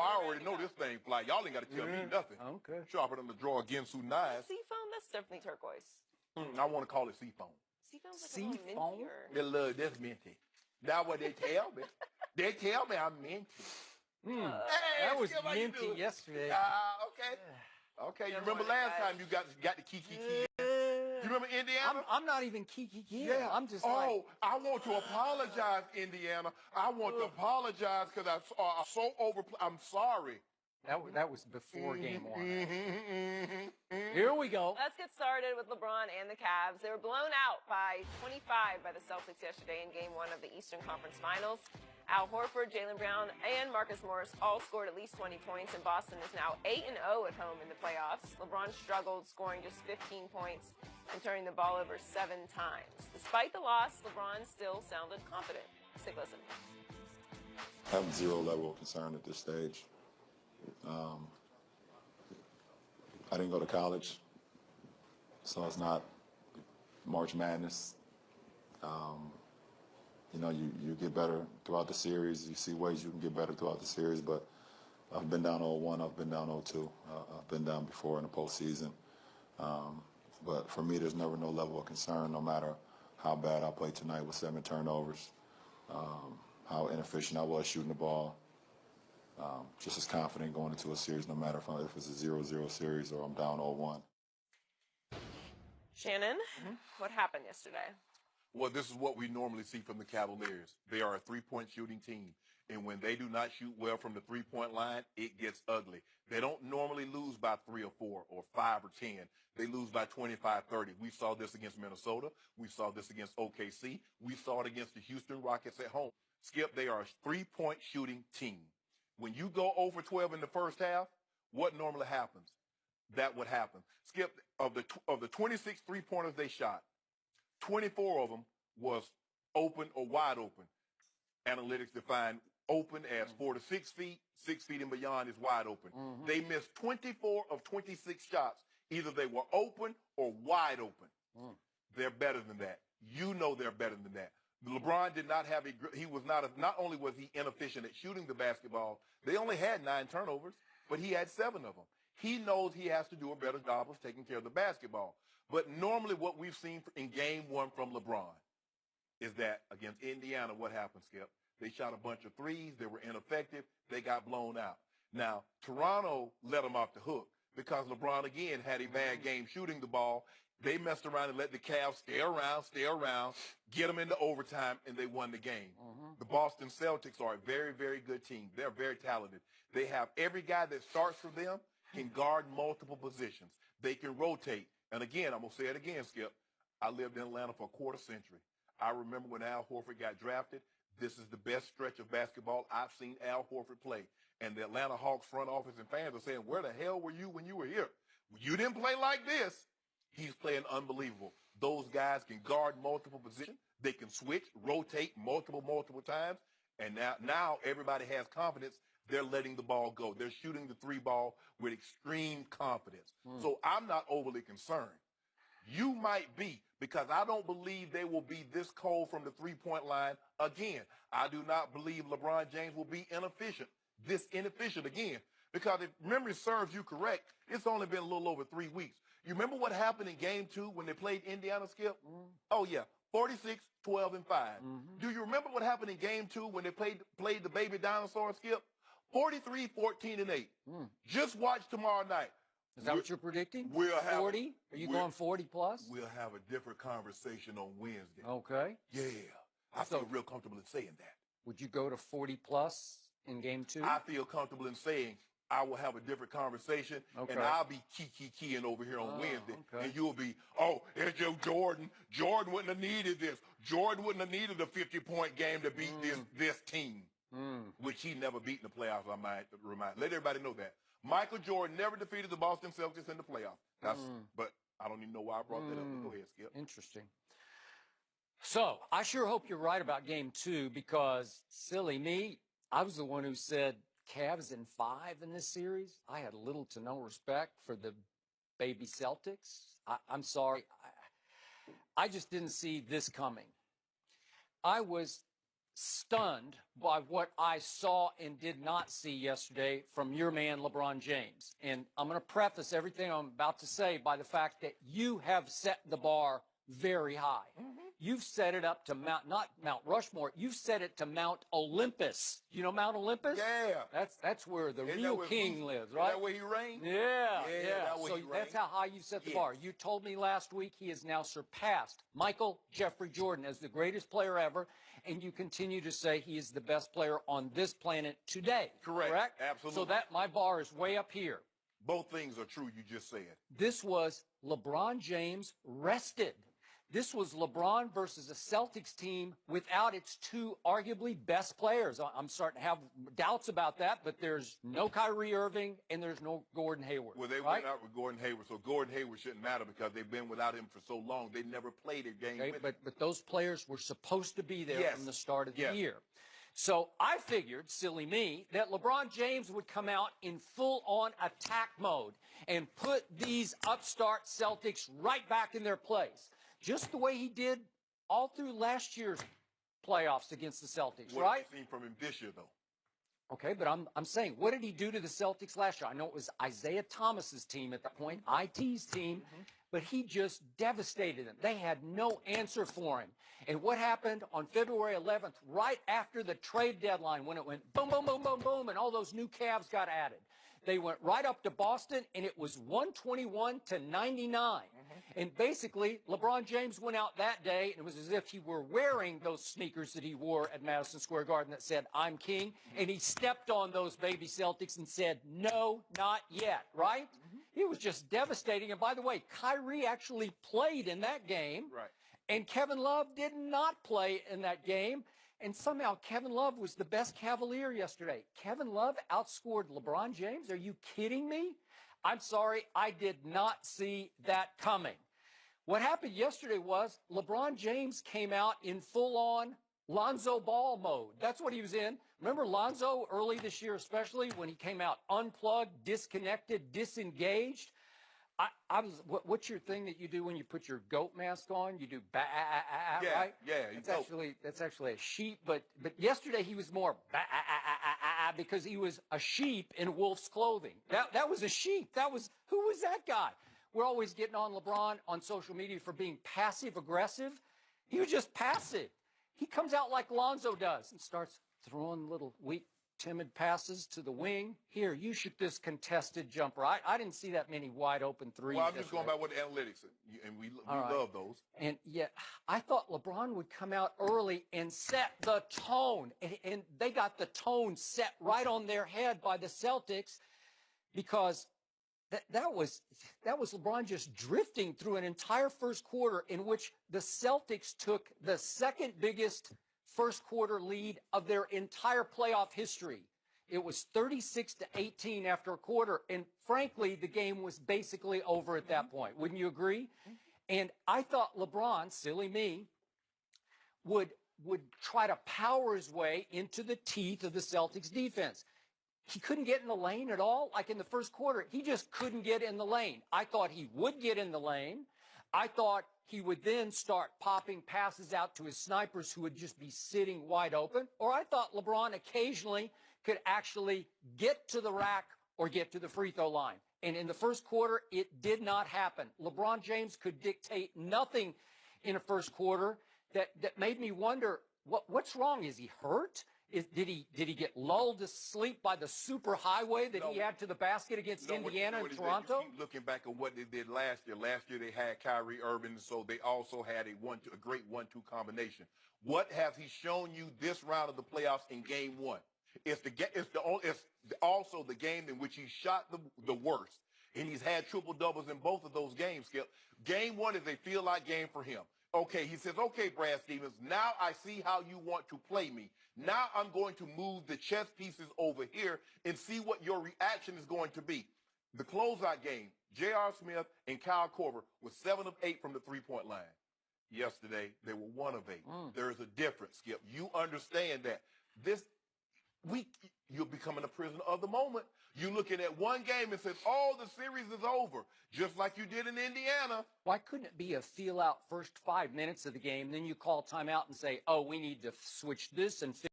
I already know this thing fly. Y'all ain't got to tell me nothing. Okay. Sharper than the draw against nice. Seafoam, that's definitely turquoise. I want to call it seafoam. Seafoam's like a little mintier. That's minty. That's what they tell me. They tell me I'm minty. Hey, that was minty yesterday. Okay. Okay, you remember last time you got the kiki. You remember Indiana? I'm not even kiki. Yeah. I'm just I want to apologize, Indiana. I want to apologize because I'm so I'm sorry. That was before game one. Here we go. Let's get started with LeBron and the Cavs. They were blown out by 25 by the Celtics yesterday in game one of the Eastern Conference Finals. Al Horford, Jaylen Brown, and Marcus Morris all scored at least 20 points, and Boston is now 8-0 at home in the playoffs. LeBron struggled, scoring just 15 points and turning the ball over 7 times. Despite the loss, LeBron still sounded confident. Let's take a listen. I have zero level of concern at this stage. I didn't go to college, so it's not March Madness. You get better throughout the series. You see ways you can get better throughout the series, but I've been down 0-1, I've been down 0-2. I've been down before in the postseason. But for me, there's never no level of concern, no matter how bad I played tonight with 7 turnovers, how inefficient I was shooting the ball. Just as confident going into a series, no matter if it's a 0-0 series or I'm down 0-1. Shannon, what happened yesterday? Well, this is what we normally see from the Cavaliers. They are a three-point shooting team. And when they do not shoot well from the three-point line, it gets ugly. They don't normally lose by 3 or 4 or 5 or 10. They lose by 25, 30. We saw this against Minnesota. We saw this against OKC. We saw it against the Houston Rockets at home. Skip, they are a three-point shooting team. When you go over 12 in the first half, what normally happens? That would happen. Skip, of the 26 three-pointers they shot, 24 of them was open or wide open. Analytics define open as 4 to 6 feet, 6 feet and beyond is wide open. They missed 24 of 26 shots. Either they were open or wide open. They're better than that. You know they're better than that. LeBron did not have not only was he inefficient at shooting the basketball, they only had 9 turnovers, but he had 7 of them. He knows he has to do a better job of taking care of the basketball. But normally what we've seen in game one from LeBron is that against Indiana, what happened, Skip? They shot a bunch of threes. They were ineffective. They got blown out. Now, Toronto let them off the hook because LeBron, again, had a bad game shooting the ball. They messed around and let the Cavs stay around, get them into overtime, and they won the game. The Boston Celtics are a very, very good team. They're very talented. They have every guy that starts for them can guard multiple positions. They can rotate. And again, I'm going to say it again, Skip. I lived in Atlanta for a quarter century. I remember when Al Horford got drafted. This is the best stretch of basketball I've seen Al Horford play. And the Atlanta Hawks front office and fans are saying, where the hell were you when you were here? You didn't play like this. He's playing unbelievable. Those guys can guard multiple positions. They can switch, rotate multiple times. And now everybody has confidence. They're letting the ball go. They're shooting the 3 ball with extreme confidence. So I'm not overly concerned. You might be, because I don't believe they will be this cold from the 3-point line again. I do not believe LeBron James will be this inefficient again. Because if memory serves you correct, it's only been a little over 3 weeks. You remember what happened in game 2 when they played Indiana, Skip? Oh, yeah, 46, 12, and 5. Do you remember what happened in game 2 when they played the baby dinosaur, Skip? 43, 14, and 8. Just watch tomorrow night. Is that what you're predicting? We'll have 40? Are you going 40 plus? We'll have a different conversation on Wednesday. Okay. Yeah. I feel real comfortable in saying that. Would you go to 40 plus in game 2? I feel comfortable in saying I will have a different conversation, and I'll be keying over here on Wednesday, and you'll be, it's Joe Jordan. Jordan wouldn't have needed this. Jordan wouldn't have needed a 50-point game to beat this team, which he never beat in the playoffs, I might remind. Let everybody know that. Michael Jordan never defeated the Boston Celtics in the playoffs. But I don't even know why I brought that up. Go ahead, Skip. Interesting. So I sure hope you're right about game 2 because, silly me, I was the one who said Cavs in 5 in this series. I had little to no respect for the baby Celtics. I'm sorry. I just didn't see this coming. I was stunned by what I saw and did not see yesterday from your man, LeBron James. And I'm going to preface everything I'm about to say by the fact that you have set the bar very high. You've set it up to not Mount Rushmore. You've set it to Mount Olympus. You know Mount Olympus? Yeah. That's where the Isn't real that where king Zeus- lives, Is right? that where he reigned? Yeah. that's where So he that's reigned. how high you've set the Yes. bar. You told me last week he has now surpassed Michael Jeffrey Jordan as the greatest player ever, and you continue to say he is the best player on this planet today. Correct. Absolutely. So that my bar is way up here. Both things are true, you just said. This was LeBron James rested. This was LeBron versus a Celtics team without its two arguably best players. I'm starting to have doubts about that, but there's no Kyrie Irving and there's no Gordon Hayward. Well, they right? went out with Gordon Hayward, so Gordon Hayward shouldn't matter because they've been without him for so long. They never played a game Okay, with him. but those players were supposed to be there Yes. from the start of the Yes. year. So I figured, silly me, that LeBron James would come out in full-on attack mode and put these upstart Celtics right back in their place, just the way he did all through last year's playoffs against the Celtics, What right? have you seen from him this year, though? Okay, but I'm saying, what did he do to the Celtics last year? I know it was Isaiah Thomas's team at that point, IT's team, but he just devastated them. They had no answer for him. And what happened on February 11th, right after the trade deadline, when it went boom, boom, boom, boom, boom, and all those new Cavs got added? They went right up to Boston, and it was 121 to 99. And basically, LeBron James went out that day, and it was as if he were wearing those sneakers that he wore at Madison Square Garden that said, "I'm king." And he stepped on those baby Celtics and said, "No, not yet," right? He was just devastating. And by the way, Kyrie actually played in that game. Right. And Kevin Love did not play in that game. And somehow Kevin Love was the best Cavalier yesterday. Kevin Love outscored LeBron James? Are you kidding me? I'm sorry, I did not see that coming. What happened yesterday was LeBron James came out in full-on Lonzo Ball mode. That's what he was in. Remember Lonzo early this year, especially when he came out unplugged, disconnected, disengaged? What's your thing that you do when you put your goat mask on? You do right? Yeah. That's actually a sheep. But yesterday he was more because he was a sheep in wolf's clothing. That was a sheep. Who was that guy? We're always getting on LeBron on social media for being passive aggressive. He was just passive. He comes out like Lonzo does and starts throwing little weak, timid passes to the wing. Here, you shoot this contested jumper. I didn't see that many wide open threes. Well, I'm just going by what the analytics, and we love those. And yet, I thought LeBron would come out early and set the tone. And they got the tone set right on their head by the Celtics because that was LeBron just drifting through an entire first quarter in which the Celtics took the second biggest first quarter lead of their entire playoff history. It was 36-18 after a quarter, and frankly, the game was basically over at that point. Wouldn't you agree? And I thought LeBron, silly me, would try to power his way into the teeth of the Celtics defense. He couldn't get in the lane at all. Like in the first quarter, he just couldn't get in the lane. I thought he would get in the lane. I thought he would then start popping passes out to his snipers who would just be sitting wide open. Or I thought LeBron occasionally could actually get to the rack or get to the free throw line. And in the first quarter, it did not happen. LeBron James could dictate nothing in a first quarter that made me wonder, what's wrong? Is he hurt? Did he get lulled to sleep by the super highway that he had to the basket against Indiana and Toronto? You keep looking back on what they did last year. Last year they had Kyrie Irving, so they also had a great 1-2 combination. What has he shown you this round of the playoffs in Game 1? It's also the game in which he shot the worst, and he's had triple doubles in both of those games. Skip. Game 1 is a feel-like game for him. Okay, he says, okay, Brad Stevens, now I see how you want to play me. Now I'm going to move the chess pieces over here and see what your reaction is going to be. The closeout game, J.R. Smith and Kyle Korver were 7 of 8 from the three-point line. Yesterday, they were 1 of 8. There's a difference, Skip. You understand that. You're becoming a prisoner of the moment. You're looking at one game and says, oh, the series is over, just like you did in Indiana. Why couldn't it be a feel out first 5 minutes of the game, then you call timeout and say, oh, we need to switch this and